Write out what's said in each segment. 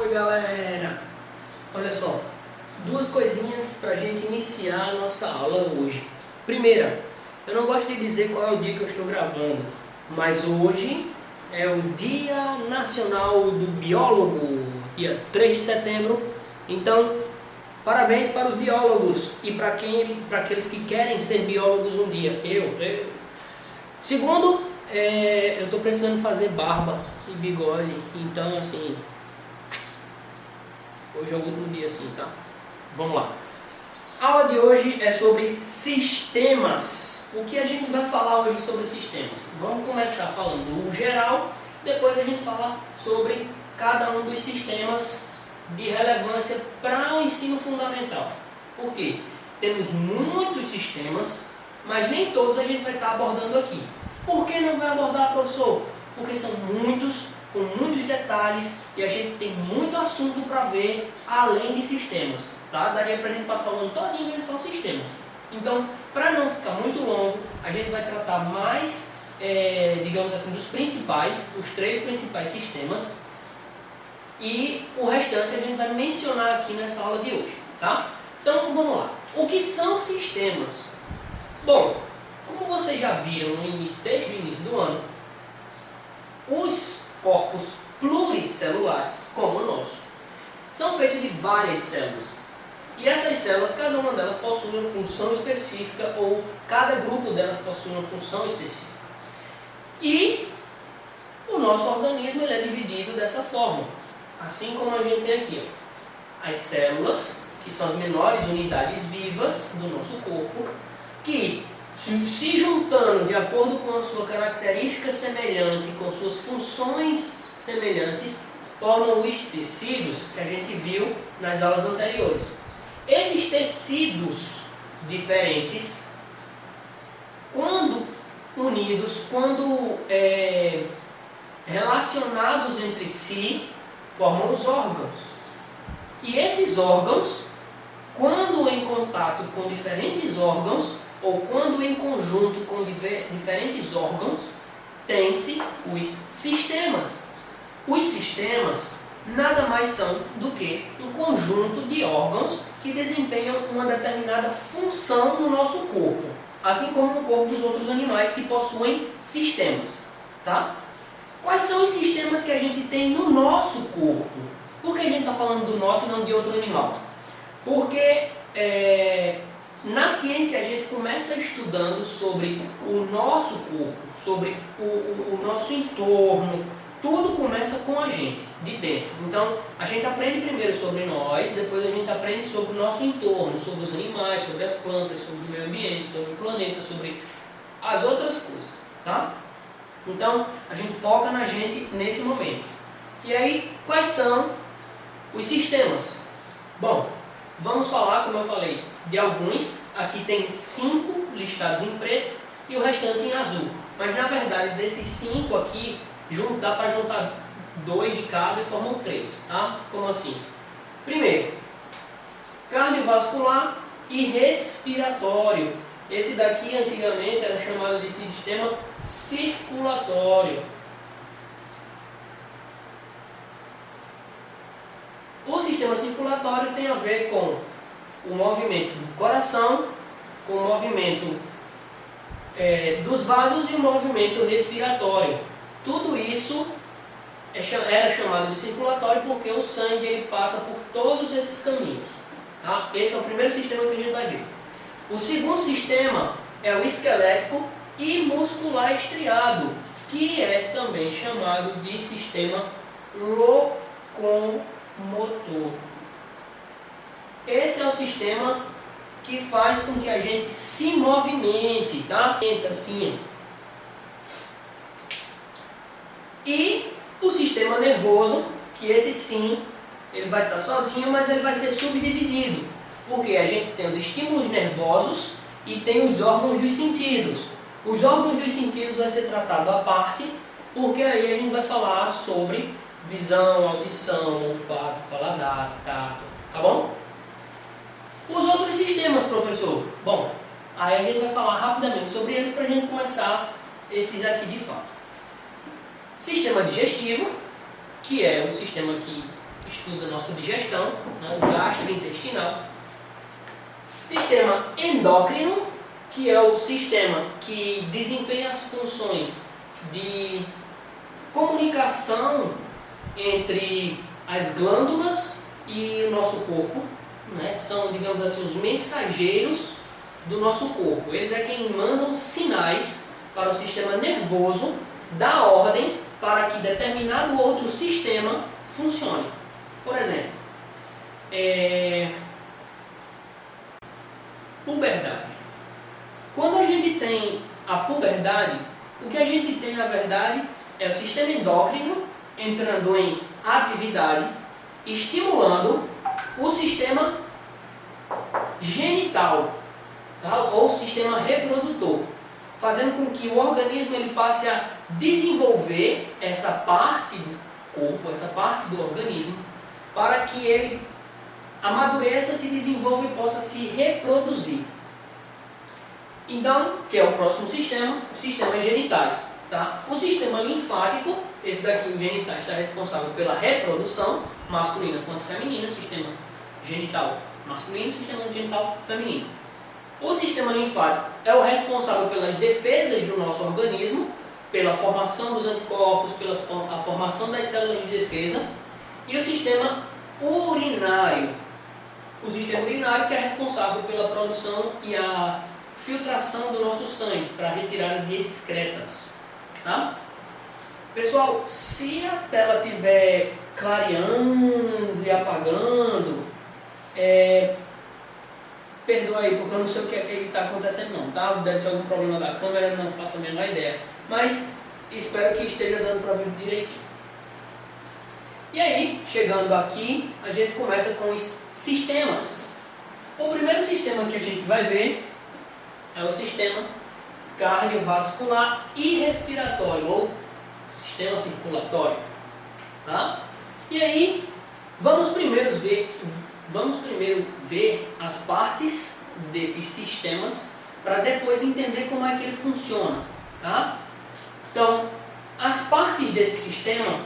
Oi galera, olha só, duas coisinhas para a gente iniciar a nossa aula hoje. Primeira, eu não gosto de dizer qual é o dia que eu estou gravando, mas hoje é o Dia Nacional do Biólogo, dia 3 de setembro. Então, parabéns para os biólogos e para aqueles que querem ser biólogos um dia. Segundo, eu estou precisando fazer barba e bigode, então assim, hoje é o último dia assim, tá? Vamos lá. A aula de hoje é sobre sistemas. O que a gente vai falar hoje sobre sistemas? Vamos começar falando o geral, depois a gente fala sobre cada um dos sistemas de relevância para o ensino fundamental. Por quê? Temos muitos sistemas, mas nem todos a gente vai estar abordando aqui. Por que não vai abordar, professor? Porque são muitos, com muitos detalhes, e a gente tem muito assunto para ver além de sistemas, tá? Daria para a gente passar o ano todinho vendo só sistemas. Então, para não ficar muito longo, a gente vai tratar mais, digamos assim, dos principais, os 3 principais sistemas, e o restante a gente vai mencionar aqui nessa aula de hoje, tá? Então, vamos lá. O que são sistemas? Bom, como vocês já viram desde o início do ano, os corpos pluricelulares, como o nosso, são feitos de várias células. E essas células, cada uma delas possui uma função específica, ou cada grupo delas possui uma função específica. E o nosso organismo ele é dividido dessa forma, assim como a gente tem aqui, ó, as células, que são as menores unidades vivas do nosso corpo, que se juntando de acordo com a sua característica semelhante, com suas funções semelhantes, formam os tecidos que a gente viu nas aulas anteriores. Esses tecidos diferentes, quando unidos, quando relacionados entre si, formam os órgãos. E esses órgãos, quando em contato com diferentes órgãos, ou quando em conjunto com diferentes órgãos, tem-se os sistemas. Os sistemas nada mais são do que um conjunto de órgãos que desempenham uma determinada função no nosso corpo, assim como no corpo dos outros animais que possuem sistemas, tá? Quais são os sistemas que a gente tem no nosso corpo? Por que a gente está falando do nosso e não de outro animal? Porque na ciência a gente começa estudando sobre o nosso corpo, sobre o nosso entorno. Tudo começa com a gente, de dentro. Então, a gente aprende primeiro sobre nós, depois a gente aprende sobre o nosso entorno, sobre os animais, sobre as plantas, sobre o meio ambiente, sobre o planeta, sobre as outras coisas, tá? Então, a gente foca na gente nesse momento. E aí, quais são os sistemas? Bom, vamos falar, como eu falei, de alguns. Aqui tem 5 listados em preto e o restante em azul. Mas, na verdade, desses 5 aqui, dá para juntar 2 de cada e formam 3, tá? Como assim? Primeiro, cardiovascular e respiratório. Esse daqui antigamente era chamado de sistema circulatório. O sistema circulatório tem a ver com o movimento do coração, com o movimento dos vasos e o movimento respiratório. Tudo isso era chamado de circulatório porque o sangue ele passa por todos esses caminhos. Tá? Esse é o primeiro sistema que a gente vai ver. O segundo sistema é o esquelético e muscular estriado, que é também chamado de sistema locomotor. Esse é o sistema que faz com que a gente se movimente, tá? Assim. E o sistema nervoso, que esse sim, ele vai estar sozinho, mas ele vai ser subdividido. Porque a gente tem os estímulos nervosos e tem os órgãos dos sentidos. Os órgãos dos sentidos vai ser tratado à parte, porque aí a gente vai falar sobre visão, audição, olfato, paladar, tato, tá bom? Os outros sistemas, professor? Bom, aí a gente vai falar rapidamente sobre eles para a gente começar esses aqui de fato. Sistema digestivo, que é um sistema que estuda a nossa digestão, né, o gastrointestinal. Sistema endócrino, que é o sistema que desempenha as funções de comunicação entre as glândulas e o nosso corpo, né? São, digamos assim, os mensageiros do nosso corpo. Eles é quem mandam sinais para o sistema nervoso, dar ordem para que determinado outro sistema funcione. Por exemplo, puberdade. Quando a gente tem a puberdade, o que a gente tem na verdade é o sistema endócrino entrando em atividade, estimulando o sistema genital, tá? Ou sistema reprodutor, fazendo com que o organismo ele passe a desenvolver essa parte do corpo, essa parte do organismo, para que ele amadureça, se desenvolva e possa se reproduzir. Então, que é o próximo sistema, os sistemas genitais. Tá? O sistema linfático, esse daqui, o genital, está responsável pela reprodução masculina quanto feminina, sistema genital masculino, sistema genital feminino. O sistema linfático é o responsável pelas defesas do nosso organismo, pela formação dos anticorpos, pela a formação das células de defesa, e o sistema urinário. O sistema urinário que é responsável pela produção e a filtração do nosso sangue, para retirada de excretas. Tá? Pessoal, se a tela estiver clareando e apagando, perdoa aí, porque eu não sei o que é que está acontecendo não, tá? Deve ser algum problema da câmera, não faço a menor ideia. Mas espero que esteja dando para ver direitinho. E aí, chegando aqui, a gente começa com os sistemas. O primeiro sistema que a gente vai ver é o sistema cardiovascular e respiratório, ou sistema circulatório. Tá? E aí, vamos primeiro ver as partes desses sistemas, para depois entender como é que ele funciona. Tá? Então, as partes desse sistema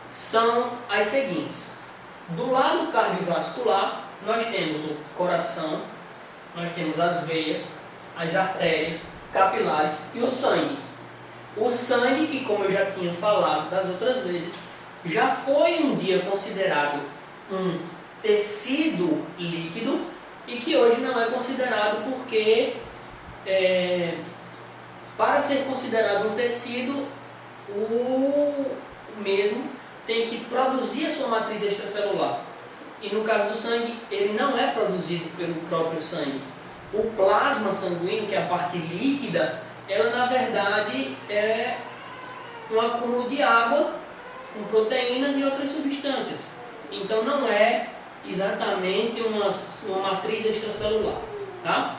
são as seguintes. Do lado cardiovascular, nós temos o coração, nós temos as veias, as artérias, capilares e o sangue. O sangue, que como eu já tinha falado das outras vezes, já foi um dia considerado um tecido líquido e que hoje não é considerado porque, para ser considerado um tecido, o mesmo tem que produzir a sua matriz extracelular. E no caso do sangue, ele não é produzido pelo próprio sangue. O plasma sanguíneo, que é a parte líquida, ela na verdade é um acúmulo de água com proteínas e outras substâncias. Então não é exatamente uma matriz extracelular. Tá?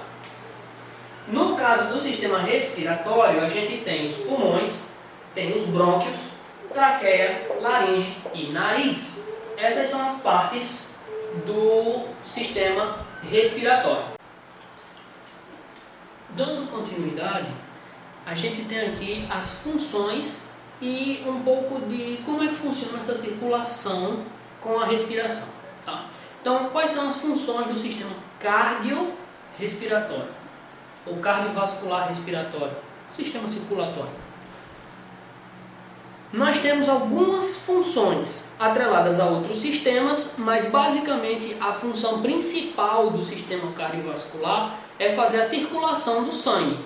No caso do sistema respiratório, a gente tem os pulmões, tem os brônquios, traqueia, laringe e nariz. Essas são as partes do sistema respiratório. Dando continuidade, a gente tem aqui as funções e um pouco de como é que funciona essa circulação com a respiração. Tá? Então, quais são as funções do sistema cardiorrespiratório ou cardiovascular respiratório, sistema circulatório? Nós temos algumas funções atreladas a outros sistemas, mas basicamente a função principal do sistema cardiovascular é fazer a circulação do sangue.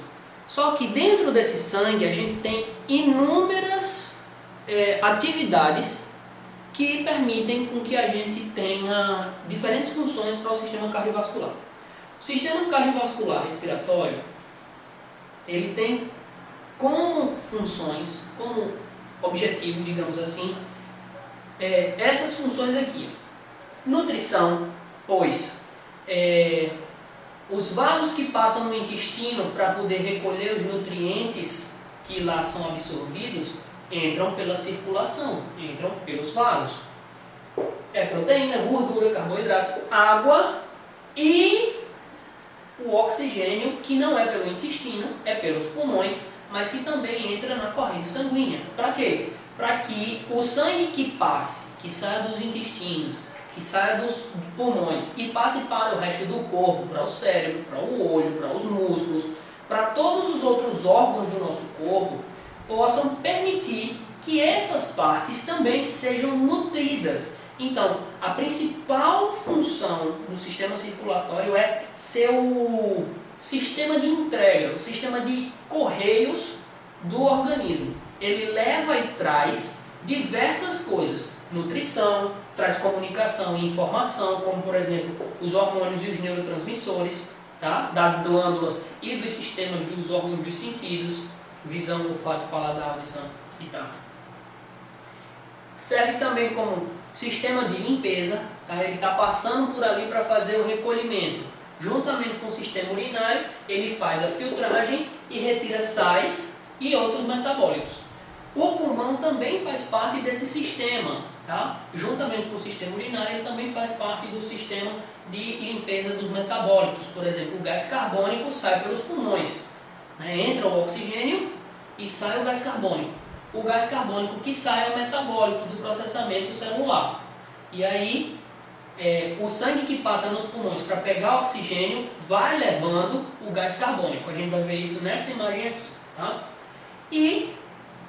Só que dentro desse sangue a gente tem inúmeras atividades que permitem com que a gente tenha diferentes funções para o sistema cardiovascular. O sistema cardiovascular respiratório, ele tem como funções, como objetivos, digamos assim, essas funções aqui. Nutrição, pois os vasos que passam no intestino para poder recolher os nutrientes que lá são absorvidos entram pela circulação, entram pelos vasos. É proteína, gordura, carboidrato, água e o oxigênio, que não é pelo intestino, é pelos pulmões, mas que também entra na corrente sanguínea. Para quê? para que o sangue que passe, que saia dos intestinos, que saia dos pulmões e passe para o resto do corpo, para o cérebro, para o olho, para os músculos, para todos os outros órgãos do nosso corpo, possam permitir que essas partes também sejam nutridas. Então, a principal função do sistema circulatório é ser o sistema de entrega, o sistema de correios do organismo. Ele leva e traz diversas coisas, nutrição, traz comunicação e informação, como por exemplo os hormônios e os neurotransmissores, tá? Das glândulas e dos sistemas dos órgãos dos sentidos, visão, olfato, paladar, audição e tal. Serve também como sistema de limpeza, tá? Ele está passando por ali para fazer o recolhimento. Juntamente com o sistema urinário, ele faz a filtragem e retira sais e outros metabólicos. O pulmão também faz parte desse sistema, tá? Juntamente com o sistema urinário, ele também faz parte do sistema de limpeza dos metabólicos. Por exemplo, o gás carbônico sai pelos pulmões, né? Entra o oxigênio e sai o gás carbônico. O gás carbônico que sai é o metabólico do processamento celular. E aí, o sangue que passa nos pulmões para pegar o oxigênio vai levando o gás carbônico. A gente vai ver isso nessa imagem aqui, tá? E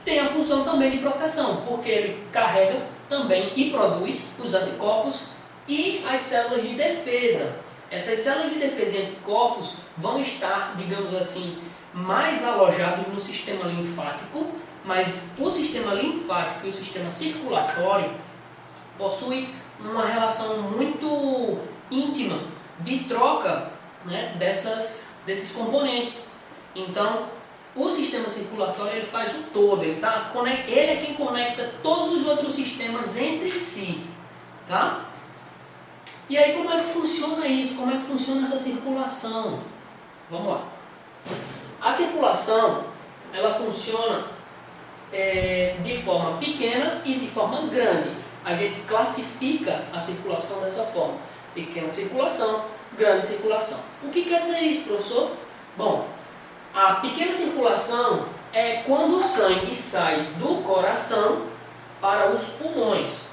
tem a função também de proteção, porque ele carrega também e produz os anticorpos e as células de defesa. Essas células de defesa e anticorpos vão estar, digamos assim, mais alojados no sistema linfático, mas o sistema linfático e o sistema circulatório possuem uma relação muito íntima de troca, né, desses componentes. Então, o sistema circulatório ele faz o todo, ele é quem conecta todos os outros sistemas entre si. Tá? E aí como é que funciona isso? Como é que funciona essa circulação? Vamos lá. A circulação ela funciona de forma pequena e de forma grande. A gente classifica a circulação dessa forma: pequena circulação, grande circulação. O que quer dizer isso, professor? Bom, a pequena circulação é quando o sangue sai do coração para os pulmões.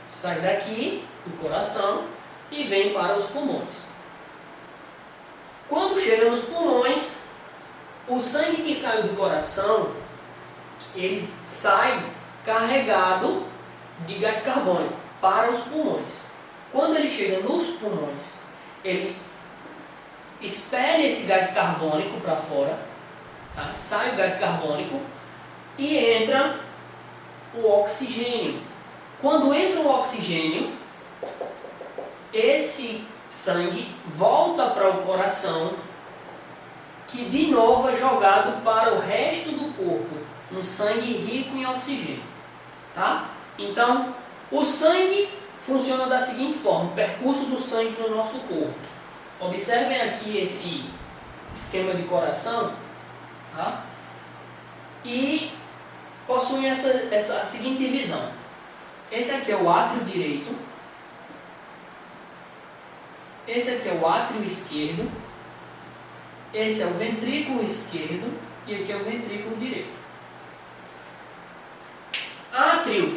Sai daqui do coração e vem para os pulmões. Quando chega nos pulmões, o sangue que sai do coração, ele sai carregado de gás carbônico para os pulmões. Quando ele chega nos pulmões, ele expele esse gás carbônico para fora, tá? Sai o gás carbônico e entra o oxigênio. Quando entra o oxigênio, esse sangue volta para o coração, que de novo é jogado para o resto do corpo, um sangue rico em oxigênio. Tá? Então, o sangue funciona da seguinte forma: o percurso do sangue no nosso corpo. Observem aqui esse esquema de coração, tá? E possui essa seguinte divisão. Esse aqui é o átrio direito, esse aqui é o átrio esquerdo, esse é o ventrículo esquerdo e aqui é o ventrículo direito. Átrio,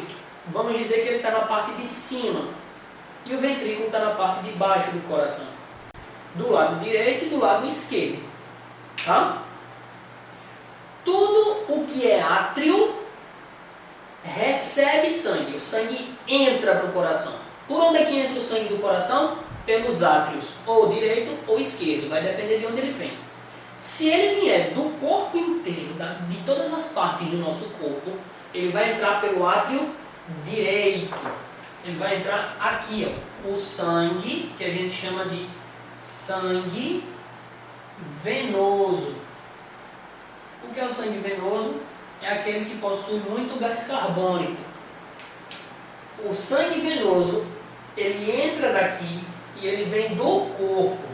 vamos dizer que ele está na parte de cima e o ventrículo está na parte de baixo do coração, do lado direito e do lado esquerdo. Tá? Tudo o que é átrio recebe sangue. O sangue entra para o coração. Por onde é que entra o sangue do coração? Pelos átrios, ou direito ou esquerdo, vai depender de onde ele vem. Se ele vier do corpo inteiro, de todas as partes do nosso corpo, ele vai entrar pelo átrio direito. Ele vai entrar aqui, ó, o sangue, que a gente chama de sangue venoso. O que é o sangue venoso? É aquele que possui muito gás carbônico. O sangue venoso, ele entra daqui e ele vem do corpo.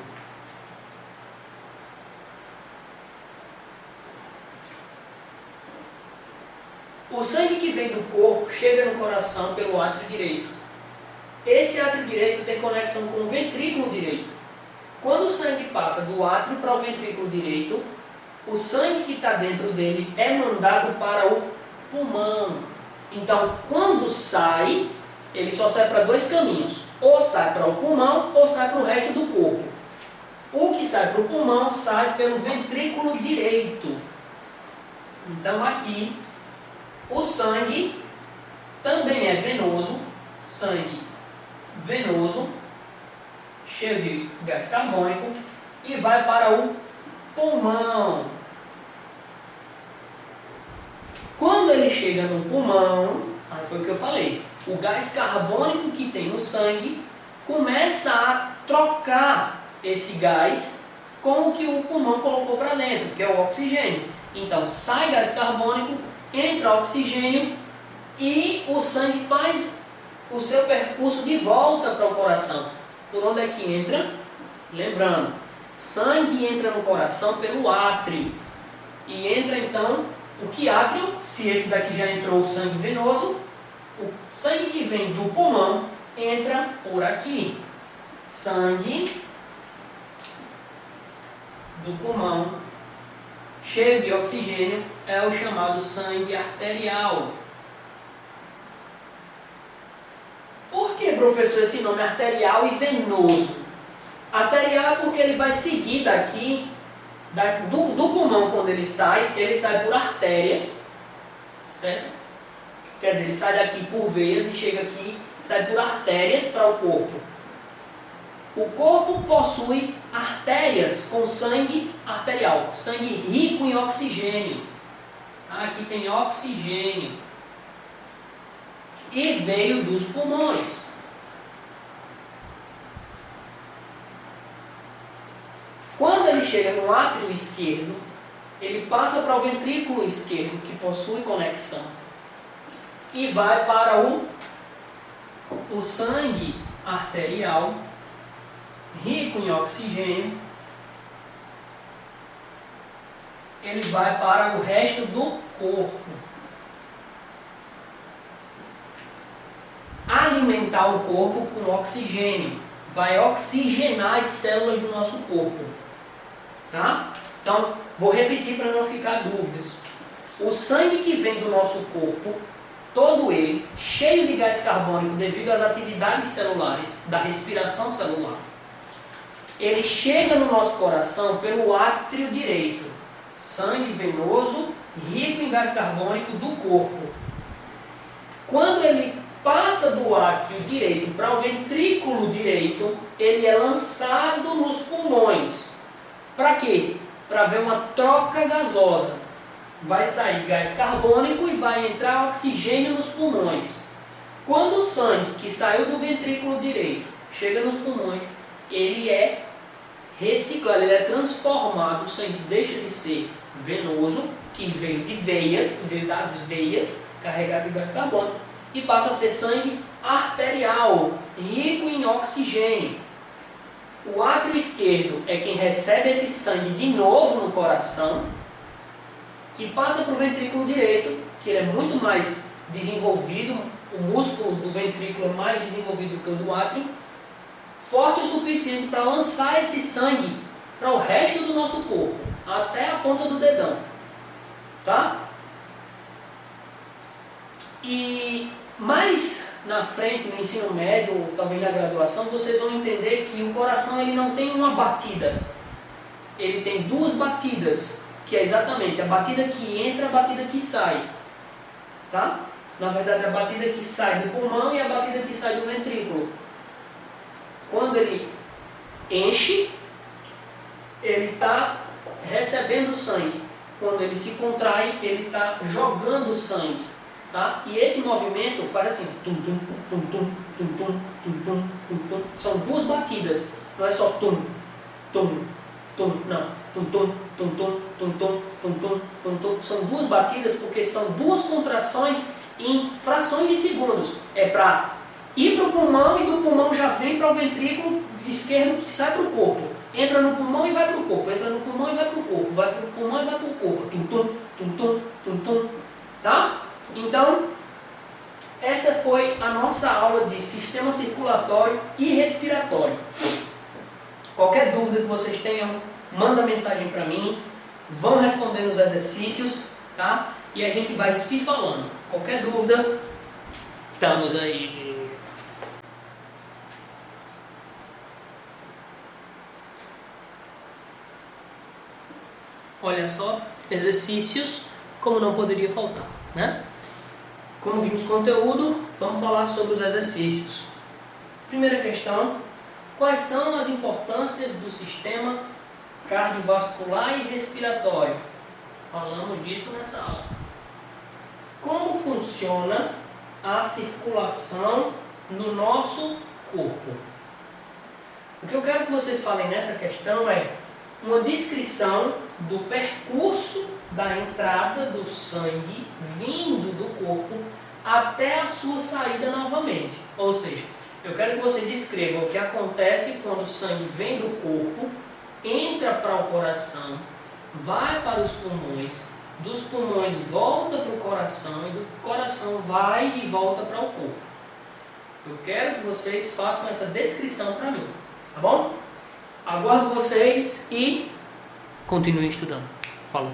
O sangue que vem do corpo chega no coração pelo átrio direito. Esse átrio direito tem conexão com o ventrículo direito. Quando o sangue passa do átrio para o ventrículo direito, o sangue que está dentro dele é mandado para o pulmão. Então, quando sai, ele só sai para dois caminhos. Ou sai para o pulmão, ou sai para o resto do corpo. O que sai para o pulmão sai pelo ventrículo direito. Então, aqui, o sangue também é venoso, sangue venoso, cheio de gás carbônico, e vai para o pulmão. Quando ele chega no pulmão, aí foi o que eu falei, o gás carbônico que tem no sangue começa a trocar esse gás com o que o pulmão colocou para dentro, que é o oxigênio. Então sai gás carbônico, entra oxigênio e o sangue faz o seu percurso de volta para o coração. Por onde é que entra? Lembrando, sangue entra no coração pelo átrio. E entra então, o que átrio? Se esse daqui já entrou o sangue venoso, o sangue que vem do pulmão entra por aqui. Sangue do pulmão, cheio de oxigênio, é o chamado sangue arterial. Por que, professor, esse nome arterial e venoso? Arterial porque ele vai seguir daqui, do pulmão, quando ele sai por artérias, certo? Quer dizer, ele sai daqui por veias e chega aqui, sai por artérias para o corpo. O corpo possui artérias com sangue arterial, sangue rico em oxigênio. Aqui tem oxigênio. E veio dos pulmões. Quando ele chega no átrio esquerdo, ele passa para o ventrículo esquerdo, que possui conexão, e vai para o sangue arterial, rico em oxigênio. Ele vai para o resto do corpo. Alimentar o corpo com oxigênio. Vai oxigenar as células do nosso corpo. Tá? Então, vou repetir para não ficar dúvidas. O sangue que vem do nosso corpo, todo ele, cheio de gás carbônico devido às atividades celulares, da respiração celular, ele chega no nosso coração pelo átrio direito. Sangue venoso, rico em gás carbônico do corpo. Quando ele passa do átrio direito para o ventrículo direito, ele é lançado nos pulmões. Para quê? Para haver uma troca gasosa. Vai sair gás carbônico e vai entrar oxigênio nos pulmões. Quando o sangue que saiu do ventrículo direito chega nos pulmões, ele é reciclado, ele é transformado. O sangue deixa de ser venoso, que veio de veias, veio das veias, carregado de gás carbônico, e passa a ser sangue arterial, rico em oxigênio. O átrio esquerdo é quem recebe esse sangue de novo no coração, que passa para o ventrículo direito, que ele é muito mais desenvolvido, o músculo do ventrículo é mais desenvolvido que o do átrio, forte o suficiente para lançar esse sangue para o resto do nosso corpo, até a ponta do dedão. Tá? E mais na frente, no ensino médio, ou talvez na graduação, vocês vão entender que o coração ele não tem uma batida. Ele tem duas batidas, que é exatamente a batida que entra e a batida que sai. Tá? Na verdade, a batida que sai do pulmão e a batida que sai do ventrículo. Quando ele enche, ele está recebendo sangue. Quando ele se contrai, ele está jogando sangue. Tá? E esse movimento faz assim, tum, tum, tum, tum, tum, tum, tum, tum, tum, tum. São duas batidas, não é só tum, tum, tum, não, tum, tum, tum, tum, tum, tum, tum, tum, tum, tum. São duas batidas porque são duas contrações em frações de segundos. É para ir para o pulmão e do pulmão já vem para o ventrículo esquerdo que sai para o corpo. Entra no pulmão e vai para o corpo, entra no pulmão e vai para o corpo, vai para o pulmão e vai para o corpo. Tum, tum, tum, tum, tum, tum. Tá? Então, essa foi a nossa aula de sistema circulatório e respiratório. Qualquer dúvida que vocês tenham, manda mensagem para mim, vão responder nos exercícios, tá? E a gente vai se falando. Qualquer dúvida, Estamos aí. Olha só, exercícios, como não poderia faltar, né? Como vimos conteúdo, vamos falar sobre os exercícios. Primeira questão: quais são as importâncias do sistema cardiovascular e respiratório? Falamos disso nessa aula. Como funciona a circulação no nosso corpo? O que eu quero que vocês falem nessa questão é uma descrição do percurso da entrada do sangue vindo do corpo até a sua saída novamente. Ou seja, eu quero que você descreva o que acontece quando o sangue vem do corpo, entra para o coração, vai para os pulmões, dos pulmões volta para o coração e do coração vai e volta para o corpo. Eu quero que vocês façam essa descrição para mim, tá bom? Aguardo vocês e continuem estudando. Falou!